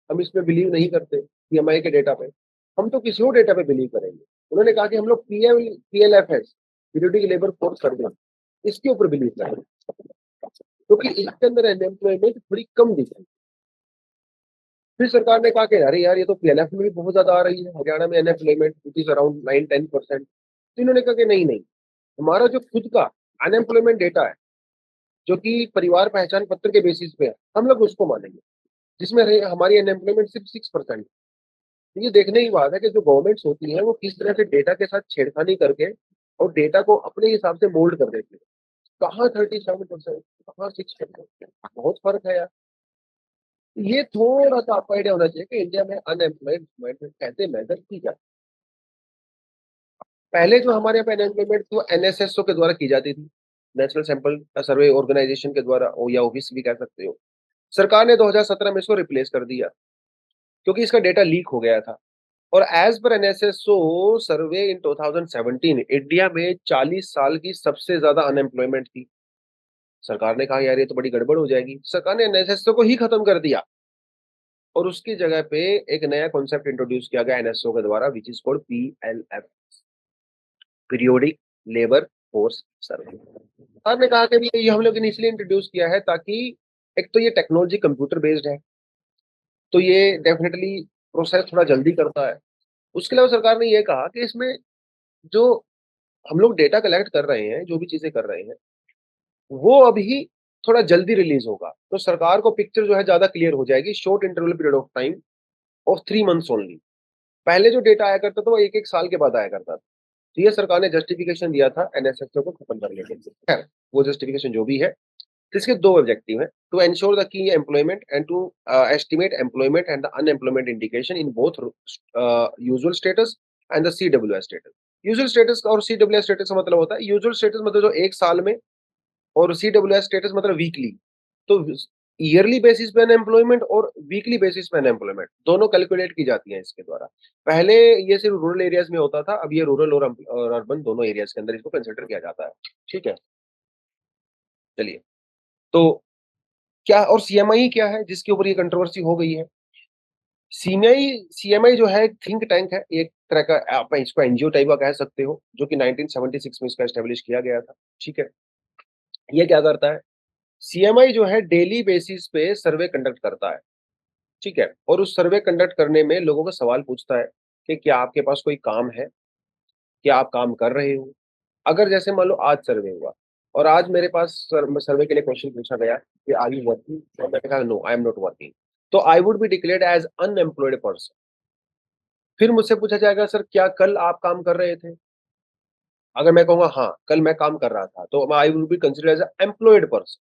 हम इसमें बिलीव नहीं करते सीएमआई के डेटा पे। हम तो किसी और डेटा पे बिलीव करेंगे। उन्होंने कहा कि हम लोग PLFS periodic labour force survey इसके ऊपर बिलीव करेंगे। क्योंकि इसके अंदर अनएम्प्लॉयमेंट थोड़ी कम दिख रही है। फिर सरकार ने कहा कि अरे यार ये तो पीएलएफ में भी बहुत ज़्यादा आ रही है, हरियाणा में अनएम्प्लॉयमेंट इट इज़ अराउंड 9-10%। तो इन्होंने कहा कि नहीं, नहीं, हमारा जो खुद का अनएम्प्लॉयमेंट डेटा है, जो कि परिवार पहचान पत्र के बेसिस पे है, हम लोग उसको मानेंगे। जिसमें हमारी अनएम्प्लॉयमेंट सिर्फ 6%। तो ये देखने की बात है कि जो गवर्नमेंट्स होती हैं वो किस तरह से डेटा के साथ छेड़खानी करके और डेटा को अपने हिसाब से मोल्ड कर देती है। कहाँ 37%, कहाँ 6%, बहुत फर्क है यार। ये थोड़ा सा आपको आइडिया होना चाहिए कि इंडिया में अनएम्प्लॉयमेंट कैसे मेजर की जाती है। पहले जो हमारे यहाँ पे अनएम्प्लॉयमेंट थी वो एनएसएसओ के द्वारा की जाती थी, नेशनल सैंपल सर्वे ऑर्गेनाइजेशन के द्वारा या ऑफिस भी कह सकते हो। सरकार ने 2017 में इसको रिप्लेस कर दिया क्योंकि इसका डेटा लीक हो गया था। और एज पर एनएसएसओ सर्वे इन 2017 इंडिया में 40 साल की सबसे ज्यादा अनएम्प्लॉयमेंट थी। सरकार ने कहा यार ये तो बड़ी गड़बड़ हो जाएगी, सरकार ने एनएसएसओ को ही खत्म कर दिया और उसकी जगह पे एक नया कॉन्सेप्ट इंट्रोड्यूस किया गया एनएसओ के द्वारा which is called PLF, periodic labour force survey. सरकार ने कहा कि भी ये हम लोग ने इसलिए इंट्रोड्यूस किया है ताकि एक तो ये टेक्नोलॉजी कंप्यूटर बेस्ड है, तो ये डेफिनेटली प्रोसेस थोड़ा जल्दी करता है। उसके अलावा सरकार ने ये कहा कि इसमें जो हम लोग डेटा कलेक्ट कर रहे हैं, जो भी चीज़ें कर रहे हैं, वो अभी थोड़ा जल्दी रिलीज़ होगा। तो सरकार को पिक्चर जो है ज़्यादा क्लियर हो जाएगी short interval period of time of 3 months only. पहले जो डेटा आया करता था वो 1-1 साल के बाद आया करता था। तो ये सरकार ने जस्टिफिकेशन दिया था एनएसएसओ को खत्म करने के लिए। खैर, वो जस्टिफिकेशन जो भी है, तो इसके 2 ऑब्जेक्टिव हैं, to ensure the key employment and to estimate employment and the unemployment indication in both usual status and the CWS status. Usual status और सीडब्ल्यूएस स्टेटस का मतलब होता है यूजुअल स्टेटस मतलब जो 1 साल में और सीडब्ल्यूएस स्टेटस मतलब वीकली। तो ईयरली बेसिस पे अनएम्प्लॉयमेंट और वीकली बेसिस पे अनएम्प्लॉयमेंट दोनों कैलकुलेट की जाती हैं इसके द्वारा। पहले ये सिर्फ रूरल एरियाज में होता था, अब ये रूरल और अर्बन दोनों एरियाज के अंदर इसको कंसिडर किया जाता है। ठीक है? चलिए, तो क्या और सीएमआई क्या है जिसके ऊपर ये कंट्रोवर्सी हो गई है? सीएमआई सीएमआई जो है एक थिंक टैंक है, एक तरह का आप इसको एनजीओ टाइप का कह सकते हो, जो कि 1976 में इसका एस्टेब्लिश किया गया था। ठीक है? ये क्या करता है? सीएमआई जो है डेली बेसिस पे सर्वे कंडक्ट करता है। ठीक है? और उस सर्वे कंडक्ट करने में लोगों को सवाल पूछता है कि क्या आपके पास कोई काम है? क्या आप काम कर रहे हो? अगर जैसे मान लो आज सर्वे हुआ और आज मेरे पास सर्वे के लिए क्वेश्चन पूछा गया कि आर यू वर्किंग? और मैंने कहा no I am not working. तो I would be declared as unemployed person. फिर मुझसे पूछा जाएगा सर क्या कल आप काम कर रहे थे? अगर मैं कहूँगा हाँ, कल मैं काम कर रहा था, तो I will be considered as a employed person.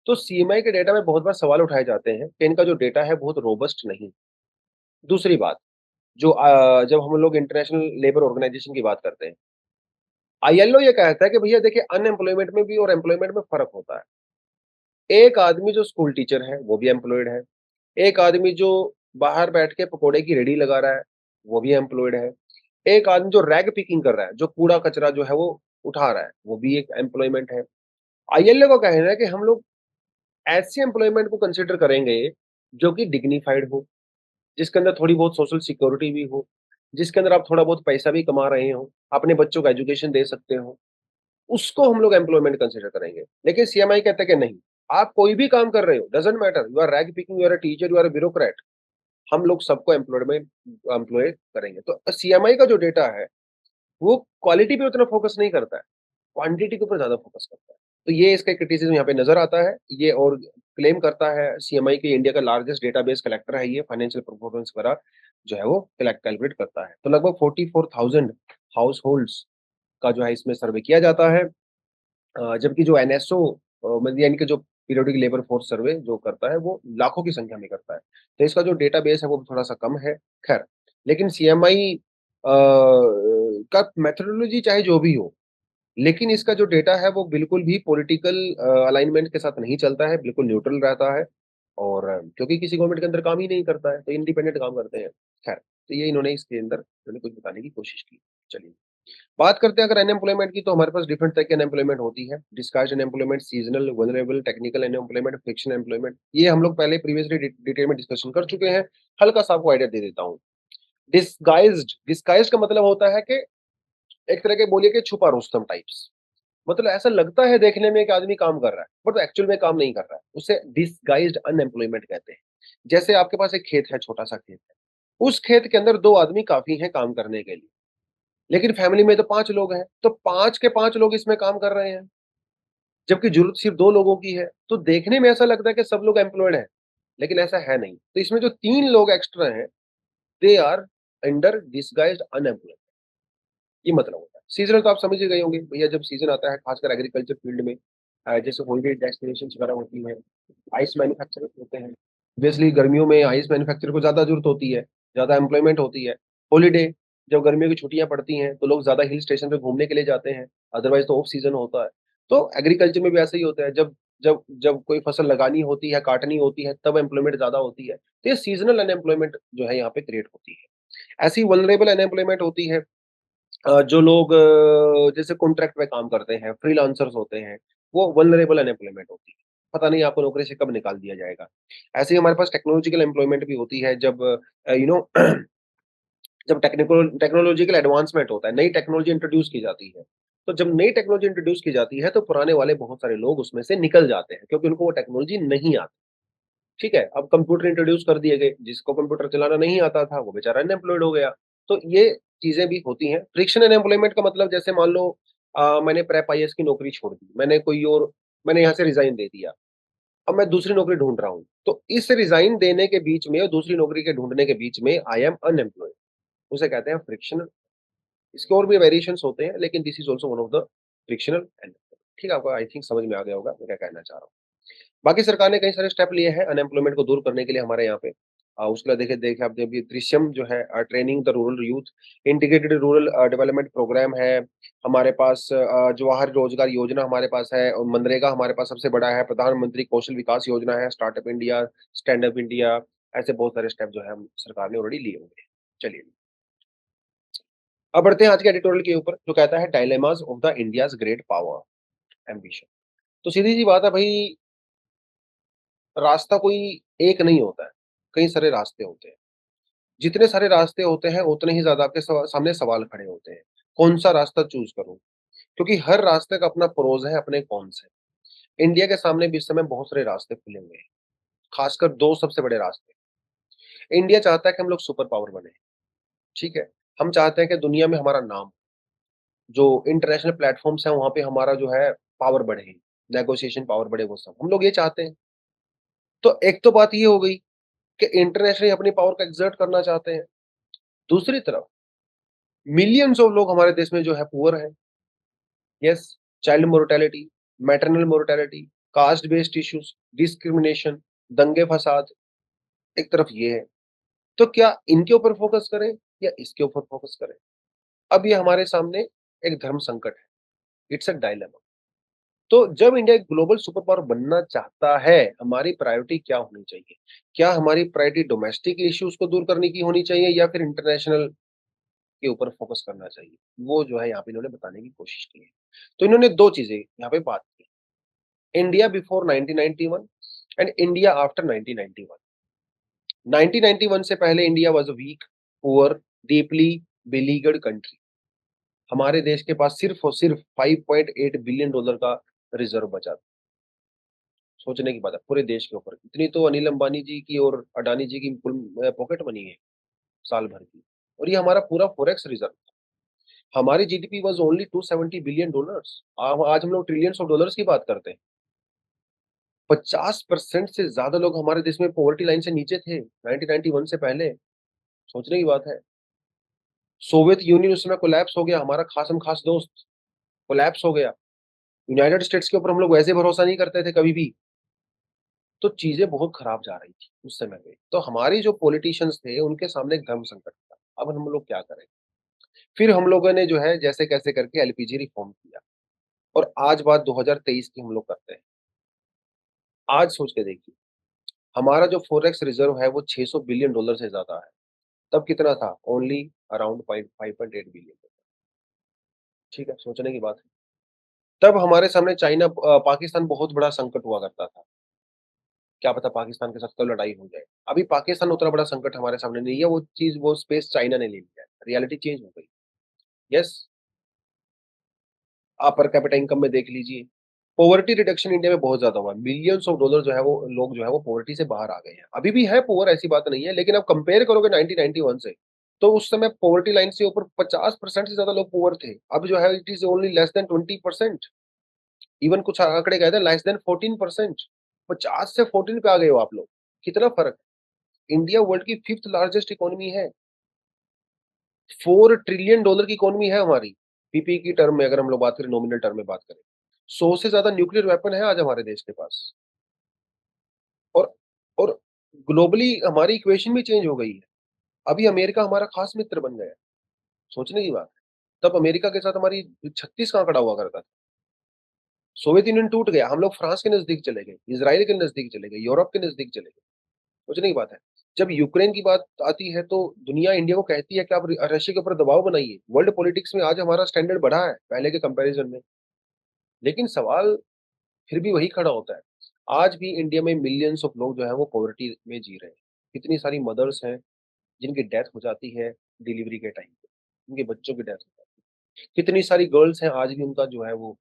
तो सीएमआई के डेटा में बहुत बार सवाल उठाए जाते हैं कि इनका जो डेटा है बहुत रोबस्ट नहीं। दूसरी बात, जो जब हम लोग इंटरनेशनल लेबर ऑर्गेनाइजेशन की बात करते हैं, आईएलओ ये कहता है कि भैया देखिए अनएम्प्लॉयमेंट में भी और एम्प्लॉयमेंट में फ़र्क होता है। एक आदमी जो स्कूल टीचर है, वो भी एम्प्लॉयड है। एक आदमी जो बाहर बैठ के पकोड़े की रेहड़ी लगा रहा है, वो भी एम्प्लॉयड है। एक आदमी जो रैग पिकिंग कर रहा है, जो कूड़ा-कचरा जो है वो उठा रहा है, वो भी एक एम्प्लॉयमेंट है। आईएलओ का कहना है कि हम लोग ऐसे एम्प्लॉयमेंट को कंसिडर करेंगे, जो कि डिग्निफाइड हो, जिसके अंदर थोड़ी बहुत सोशल सिक्योरिटी भी हो, जिसके अंदर आप थोड़ा बहुत पैसा भी कमा रहे हो, अपने बच्चों को एजुकेशन दे सकते हो, उसको हम लोग एम्प्लॉयमेंट कंसिडर करेंगे। लेकिन सीएमआई कहता है कि नहीं, आप कोई भी काम कर रहे हो, doesn't matter, you are rag picking, you are a teacher, you are a bureaucrat, हम लोग सबको एम्प्लॉयमेंट एम्प्लॉय करेंगे। तो सीएमआई का जो डेटा है, वो क्वालिटी पे उतना फोकस नहीं करता है, क्वांटिटी के ऊपर ज़्यादा फोकस करता है। तो ये इसका क्रिटिसिज़्म यहाँ पे नज़र आता है। ये और क्लेम करता है सीएमआई कि इंडिया का लार्जेस्ट डेटाबेस कलेक्टर है ये, फाइनेंशियल परफॉर्मेंस वगैरह जो है वो कैलकुलेट करता है। तो लगभग 44,000 हाउसहोल्ड्स का जो है इसमें सर्वे किया जाता है। जबकि जो एनएसओ मतलब यानी कि जो पीरियोडिक लेबर फोर्स सर्वे जो करता है, वो लाखों की संख्या में करता है। तो इसका जो डेटाबेस है, वो थोड़ा-सा कम है। ख़ैर, लेकिन सीएमआई का मेथोडोलॉजी चाहे जो भी हो, लेकिन इसका जो डेटा है, वो बिल्कुल भी पॉलिटिकल अलाइनमेंट के साथ नहीं चलता है, बिल्कुल न्यूट्रल रहता है और क्योंकि किसी गवर्नमेंट के अंदर काम ही नहीं करता है, तो इंडिपेंडेंट काम करते हैं। ख़ैर, तो ये इन्होंने इसके अंदर इन्होंने कुछ बताने की कोशिश की। चलिए। बात करते हैं अगर अनएम्प्लॉयमेंट की तो हमारे पास डिफरेंट तरह की अनएम्प्लॉयमेंट होती है। Disguised unemployment, seasonal, vulnerable, technical unemployment, friction employment. ये हम लोग पहले प्रीवियसली डिटेल में डिस्कशन कर चुके हैं। हल्का-सा आपको आइडिया दे देता हूँ। डिस्गाइज्ड डिस्गाइज्ड का मतलब होता है कि एक तरह के बोलिए कि छुपा रुस्तम टाइप्स। मतलब ऐसा लगता है देखने में कि आदमी काम कर रहा है, बट वो एक्चुअल में काम नहीं कर रहा है। उसे डिसगाइज्ड अनएम्प्लॉयमेंट कहते हैं। जैसे आपके पास एक खेत है, छोटा-सा खेत है। उस खेत के अंदर 2 आदमी काफ़ी हैं काम करने के लिए, लेकिन फैमिली में तो 5 लोग हैं, तो 5 के 5 लोग इसमें काम कर रहे हैं, जबकि ज़रूरत सिर्फ़ 2 लोगों की है। तो देखने में ऐसा लगता है कि सब लोग एम्प्लॉयड हैं, लेकिन ऐसा है नहीं। तो इसमें जो 3 लोग एक्स्ट्रा हैं, they are under disguised unemployed. ये मतलब होता है। सीज़नल तो आप समझ ही गए होंगे, भैया जब सीज़न आता है खासकर एग्रीकल्चर फील्ड में जैसे हॉलिडे डेस्टिनेशंस वगैरह होती हैं, आइस मैन्युफैक्चरर्स होते हैं। ऑब्वियसली गर्मियों में आइस मैन्युफैक्चरर को ज़्यादा ज़रूरत होती है, ज़्यादा एम्प्लॉयमेंट होती है। हॉलिडे जब गर्मियों की छुट्टियाँ पड़ती हैं, तो लोग ज़्यादा हिल स्टेशन पे घूमने के लिए जाते हैं, अदरवाइज़ तो ऑफ सीज़न होता है। तो एग्रीकल्चर में भी ऐसा ही होता है, जब जब जब कोई फसल लगानी होती है, काटनी होती है, तब एम्प्लॉयमेंट ज़्यादा होती है। तो ये सीज़नल अनएम्प्लॉयमेंट जो है यहाँ पे क्रिएट होती है। ऐसी वल्नरेबल अनएम्प्लॉयमेंट होती है जो लोग जैसे कॉन्ट्रैक्ट पे काम करते हैं, फ्रीलांसर्स होते हैं, वो वल्नरेबल अनएम्प्लॉयमेंट होती है। पता नहीं आपको नौकरी से कब निकाल दिया जाएगा। ऐसे ही हमारे पास टेक्नोलॉजिकल एम्प्लॉयमेंट भी होती है जब यू नो जब टेक्नोलॉजिकल एडवांसमेंट होता है, नई टेक्नोलॉजी इंट्रोड्यूस की जाती है। तो जब नई टेक्नोलॉजी इंट्रोड्यूस की जाती है, तो पुराने वाले बहुत सारे लोग उसमें से निकल जाते हैं, क्योंकि उनको वो टेक्नोलॉजी नहीं आती। ठीक है? अब कंप्यूटर इंट्रोड्यूस कर दिए गए, जिसको कंप्यूटर चलाना नहीं आता था, वो बेचारा अनएम्प्लॉयड हो गया। तो ये चीज़ें भी होती हैं। फ्रिक्शन अनएम्प्लॉयमेंट का मतलब जैसे मान लो मैंने प्रेप आईएएस की नौकरी छोड़ दी, मैंने यहाँ से रिज़ाइन दे दिया। अब मैं दूसरी नौकरी ढूँढ रहा हूँ। तो इस रिज़ाइन देने के बीच में और दूसरी नौकरी के ढूँढने के बीच में आई एम अनएम्प्लॉयड, उसे कहते हैं फ्रिक्शनल। इसके और भी वेरिएशंस होते हैं, लेकिन this is also one of the frictional unemployed. ठीक है? आपको आई थिंक समझ में आ गया होगा मैं क्या कहना चाह रहा हूँ। बाकी सरकार ने कई सारे स्टेप लिए हैं अनएम्प्लॉयमेंट को दूर करने के लिए हमारे यहाँ पे। उसके बाद देखिए देखिए आपने अभी दृश्यम जो है training the rural youth, integrated rural development programme है, हमारे पास जवाहर रोजगार योजना हमारे पास है और मनरेगा हमारे पास सबसे बड़ा है, प्रधानमंत्री कौशल विकास योजना है, startup India, stand up India, ऐसे बहुत सारे स्टेप जो है हम सरकार ने ऑलरेडी लिए हुए हैं। चलिए, अब बढ़ते हैं आज के एडिटोरियल के ऊपर जो कहता है dilemmas of the India's great power ambition. तो सीधी-सी बात है भई रास्ता कोई एक नहीं होता है, कई सारे रास्ते होते हैं। जितने सारे रास्ते होते हैं, उतने ही ज़्यादा आपके सामने सवाल खड़े होते हैं। कौन-सा रास्ता चूज़ करूँ? क्योंकि हर रास्ते का अपना प्रोज़ है, अपने कॉन्स हैं। इंडिया के सामने भी इस समय बहुत सारे रास्ते खुले हुए हैं, खासकर 2 सबसे बड़े रास्ते। इंडिया चाहता है कि हम लोग सुपर पावर बनें, ठीक है? हम चाहते हैं कि दुनिया में हमारा नाम, जो इंटरनेशनल प्लेटफ़ॉर्म्स हैं, वहाँ पे हमारा जो है पावर बढ़े, नेगोशिएशन पावर बढ़े, वो सब। हम लोग ये चाहते हैं। तो एक तो बात ये हो गई कि इंटरनेशनली अपनी पावर को एक्सर्ट करना चाहते हैं। दूसरी तरफ मिलियंस ऑफ लोग हमारे देश में जो है पुअर हैं। Yes, child mortality, maternal mortality, caste based issues, discrimination, दंगे फसाद, एक तरफ ये है। तो क्या इनके ऊपर फोकस करें या इसके ऊपर फोकस करें? अब ये हमारे सामने एक धर्म संकट है, इट्स अ डायलेमा। तो जब इंडिया एक ग्लोबल सुपर पावर बनना चाहता है, हमारी प्रायोरिटी क्या होनी चाहिए? क्या हमारी प्रायोरिटी डोमेस्टिक इश्यूज़ को दूर करने की होनी चाहिए या फिर इंटरनेशनल के ऊपर फोकस करना चाहिए? वो जो है यहाँ पे इन्होंने बताने की कोशिश की है। तो इन्होंने 2 चीज़ें यहाँ पे बात की, India before 1991 and India after 1991। 1991 से पहले India was a weak, poor, deeply beleaguered country. हमारे देश के पास सिर्फ़ और सिर्फ़ $5.8 बिलियन का रिज़र्व बचा था। सोचने की बात है, पूरे देश के ऊपर। इतनी तो अनिल अंबानी जी की और अडानी जी की कुल पॉकेट मनी है, साल भर की। और ये हमारा पूरा फॉरेक्स रिज़र्व था। हमारी जीडीपी वाज़ ओनली $270 बिलियन। आज हम लोग ट्रिलियंस ऑफ डॉलर्स की बात करते हैं। 50% से ज़्यादा लोग हमारे देश में पॉवर्टी लाइन से नीचे थे, 1991 से पहले। सोचने की बात है। सोवियत यूनियन उस समय कोलैप्स हो गया, हमारा खासम-खास दोस्त कोलैप्स हो गया। यूनाइटेड स्टेट्स के ऊपर हम लोग वैसे भरोसा नहीं करते थे कभी भी। तो चीज़ें बहुत खराब जा रही थी उस समय पे। तो हमारी जो पॉलिटिशियंस थे, उनके सामने एक धर्म संकट था। अब हम लोग क्या करें? फिर हम लोगों ने जो है जैसे-कैसे करके एलपीजी रिफ़ॉर्म किया और आज बात 2023 की हम लोग करते हैं। आज सोच के देखिए, हमारा जो फॉरेक्स रिज़र्व है वो $600 बिलियन से ज़्यादा है। तब कितना था? Only around 5.8 billion. ठीक है, सोचने की बात है। तब हमारे सामने पाकिस्तान बहुत बड़ा संकट हुआ करता था। क्या पता पाकिस्तान के साथ कब लड़ाई हो जाए। अभी पाकिस्तान उतना बड़ा संकट हमारे सामने नहीं है, वो स्पेस चाइना ने ले लिया है। रियलिटी चेंज हो गई। यस, आप पर कैपिटा इनकम में देख लीजिए। पॉवर्टी रिडक्शन इंडिया में बहुत ज़्यादा हुआ है। मिलियंस ऑफ डॉलर जो है वो लोग जो है वो पॉवर्टी से बाहर आ गए हैं। अभी भी है पुअर, ऐसी बात नहीं है, लेकिन आप कंपेयर करोगे 1991 से, तो उस समय पॉवर्टी लाइन से ऊपर 50% से ज़्यादा लोग पुअर थे। अब जो है it is only less than 20%। Even कुछ आंकड़े कहते हैं लेस देन 14%। 50 से 14 पे आ गए हो आप लोग। कितना फ़र्क है। इंडिया वर्ल्ड की 5th लार्जेस्ट इकोनॉमी है। $4 ट्रिलियन की इकोनॉमी है हमारी। पीपी की टर्म में अगर हम लोग बात करें, नॉमिनल टर्म में बात करें। 100 से ज़्यादा न्यूक्लियर वेपन है आज हमारे देश के पास। और और ग्लोबली हमारी इक्वेशन भी चेंज हो गई है। अभी अमेरिका हमारा खास मित्र बन गया है। सोचने की बात है। तब अमेरिका के साथ हमारी 36 का आंकड़ा हुआ करता था। सोवियत यूनियन टूट गया, हम लोग फ्रांस के नज़दीक चले गए, इज़राइल के नज़दीक चले गए, यूरोप के नज़दीक चले गए। सोचने की बात है। जब यूक्रेन की बात आती है तो दुनिया इंडिया को कहती है कि आप रशिया के ऊपर दबाव बनाइए। वर्ल्ड पॉलिटिक्स में आज हमारा स्टैंडर्ड बढ़ा है पहले के कंपैरिजन में। लेकिन सवाल फिर भी वही खड़ा होता है। आज भी इंडिया में मिलियंस ऑफ लोग जो हैं वो पॉवर्टी में जी रहे हैं। कितनी सारी मदर्स हैं जिनकी डेथ हो जाती है डिलीवरी के टाइम पे, उनके बच्चों की डेथ हो जाती है। कितनी सारी गर्ल्स हैं आज भी उनका जो है वो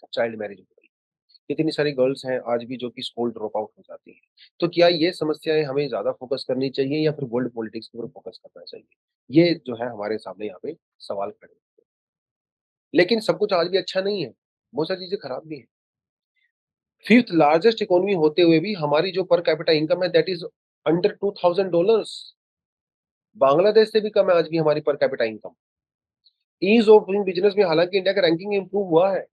चाइल्ड मैरिज हो रही है। कितनी सारी गर्ल्स हैं आज भी जो कि स्कूल ड्रॉप आउट हो जाती हैं। तो क्या ये समस्याएँ हमें ज़्यादा फोकस करनी चाहिए या फिर वर्ल्ड पॉलिटिक्स के ऊपर फोकस करना चाहिए? ये जो है हमारे सामने यहाँ पे सवाल खड़े होते हैं। लेकिन सब कुछ आज भी अच्छा नहीं है, बहुत सारी चीज़ें खराब भी हैं। 5th लार्जेस्ट इकोनॉमी होते हुए भी हमारी जो पर कैपिटा इनकम है दैट इज़ अंडर $2000। बांग्लादेश से भी कम है आज भी हमारी per capita income. Ease of doing business में हालाँकि इंडिया का रैंकिंग इम्प्रूव हुआ है,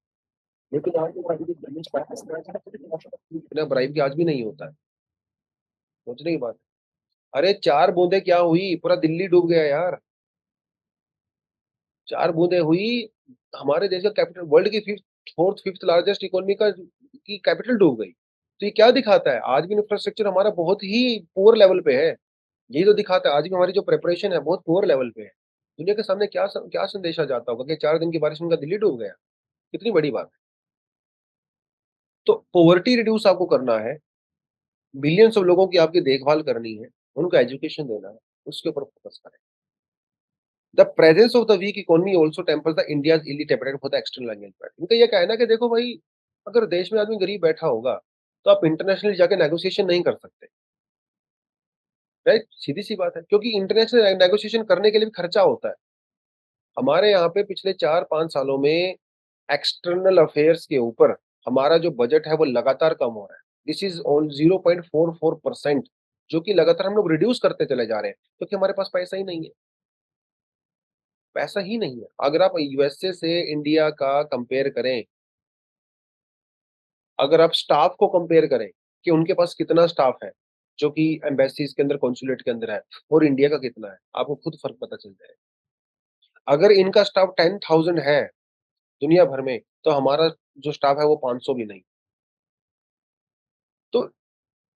लेकिन आज भी बिना ब्राइब के आज भी नहीं होता है। सोचने की बात है। अरे 4 बूंदें क्या हुई, पूरा दिल्ली डूब गया यार। 4 बूंदें हुई, हमारे देश का कैपिटल वर्ल्ड की 5th लार्जेस्ट इकोनॉमी का की कैपिटल डूब गई। तो ये क्या दिखाता है? आज भी इंफ्रास्ट्रक्चर हमारा बहुत ही पुअर लेवल पे है। यही तो दिखाता है, आज भी हमारी जो प्रिपरेशन है बहुत पुअर लेवल पे है। दुनिया के सामने क्या संदेशा जाता होगा कि 4 दिन की बारिश में उनका दिल्ली डूब गया। कितनी बड़ी बात है। तो पॉवर्टी रिड्यूस आपको करना है, बिलियंस ऑफ लोगों की आपकी देखभाल करनी है, उनको एजुकेशन देना है, उसके ऊपर फोकस करें। The presence of the weak economy also tempers the India's elite appetite for the external engagement. इनका ये कहना है कि देखो भाई, अगर देश में आदमी गरीब बैठा होगा, तो आप इंटरनेशनल जाके नेगोशिएशन नहीं कर सकते, राइट? सीधी-सी बात है, क्योंकि इंटरनेशनल नेगोशिएशन करने के लिए भी खर्चा होता है। हमारे यहाँ पे पिछले 4-5 सालों में एक्सटर्नल अफेयर्स के ऊपर हमारा जो बजट है वो लगातार कम हो रहा है। दिस इज़ ऑन 0.44% जो कि लगातार हम लोग रिड्यूस करते चले जा रहे हैं, क्योंकि हमारे पास पैसा ही नहीं है। पैसा ही नहीं है। अगर आप यूएसए से इंडिया का कंपेयर करें, अगर आप स्टाफ को कंपेयर करें कि उनके पास कितना स्टाफ है, जो कि एम्बेसीज़ के अंदर, कॉन्सुलेट के अंदर है और इंडिया का कितना है, आपको खुद फ़र्क पता चल जाएगा। अगर इनका स्टाफ 10,000 है दुनिया भर में, तो हमारा जो स्टाफ है वो 500 भी नहीं। तो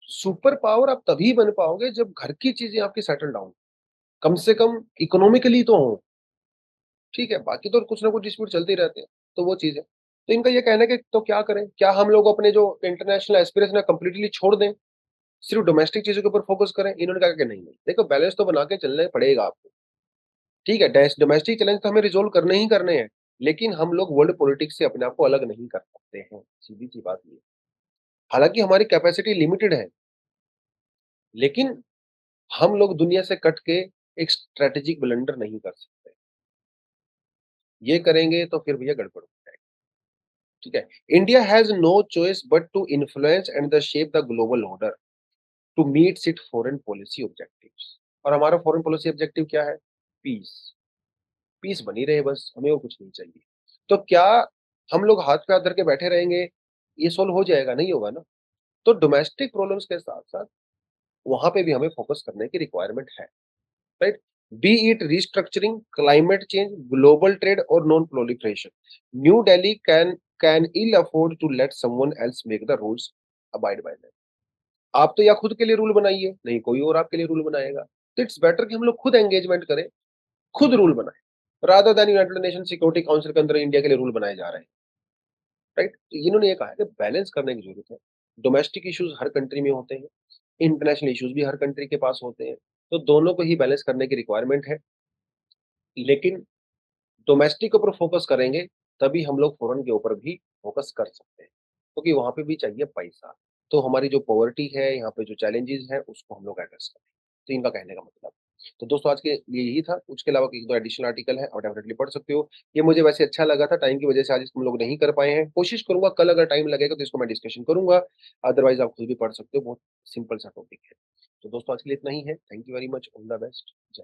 सुपर पावर आप तभी बन पाओगे जब घर की चीज़ें आपकी सेटल डाउन, कम से कम इकोनॉमिकली तो हों, ठीक है? बाकी तो कुछ ना कुछ डिस्प्यूट चलते ही रहते हैं, तो वो चीज़ है। तो इनका ये कहना है कि तो क्या करें? क्या हम लोग अपने जो इंटरनेशनल एस्पिरेशन है कंप्लीटली छोड़ दें, सिर्फ़ डोमेस्टिक चीज़ों के ऊपर फोकस करें? इन्होंने कहा कि नहीं, देखो बैलेंस तो बना के चलना ही पड़ेगा आपको। ठीक है, डोमेस्टिक चैलेंज तो हमें रिज़ॉल्व करने ही करने हैं, लेकिन हम लोग वर्ल्ड पॉलिटिक्स से अपने आप को अलग नहीं कर सकते हैं, सीधी-सी बात ये है। हालाँकि हमारी कैपेसिटी लिमिटेड है, लेकिन हम लोग दुनिया से कट के एक स्ट्रैटेजिक ब्लंडर नहीं कर सकते। ये करेंगे तो फिर भैया गड़बड़ हो जाएगी, ठीक है? India has no choice but to influence and the shape the global order to meets it foreign policy objectives. और हमारा फॉरेन पॉलिसी ऑब्जेक्टिव क्या है? पीस। पीस बनी रहे बस, हमें और कुछ नहीं चाहिए। तो क्या हम लोग हाथ पे हाथ धर के बैठे रहेंगे, ये सॉल्व हो जाएगा? नहीं होगा ना। तो डोमेस्टिक प्रॉब्लम्स के साथ-साथ वहाँ पे भी हमें फोकस करने की रिक्वायरमेंट है, right? Be it restructuring, climate change, global trade और non proliferation. New Delhi can ill afford to let someone else make the rules, abide by them. आप तो या खुद के लिए रूल बनाइए, नहीं कोई और आपके लिए रूल बनाएगा। तो इट्स बेटर कि हम लोग खुद एंगेजमेंट करें, खुद रूल बनाएँ, rather than United nation security council के अंदर इंडिया के लिए रूल बनाए जा रहे हैं, राइट? तो इन्होंने ये कहा है कि बैलेंस करने की ज़रूरत है। डोमेस्टिक इश्यूज़ हर कंट्री में होते हैं, इंटरनेशनल इश्यूज़ भी हर कंट्री के पास होते हैं, तो दोनों को ही बैलेंस करने की रिक्वायरमेंट है। लेकिन डोमेस्टिक के ऊपर फोकस करेंगे, तभी हम लोग फ़ॉरेन के ऊपर भी फोकस कर सकते हैं, क्योंकि वहाँ पे भी चाहिए पैसा। तो हमारी जो पॉवर्टी है, यहाँ पे जो चैलेंजेज़ हैं, उसको हम लोग एड्रेस करें। तो इनका कहने का मतलब। तो दोस्तों आज के लिए यही था, उसके अलावा 1-2 एडिशनल आर्टिकल है, आप डेफिनिटली पढ़ सकते हो। ये मुझे वैसे अच्छा लगा था, टाइम की वजह से आज इसको हम लोग नहीं कर पाए हैं। कोशिश करूँगा कल अगर टाइम लगेगा तो इसको मैं डिस्कशन करूँगा, अदरवाइज़ आप खुद भी पढ़ सकते हो, बहुत सिंपल सा टॉपिक है। तो दोस्तों आज के लिए इतना ही है। Thank you very much, all the best. जय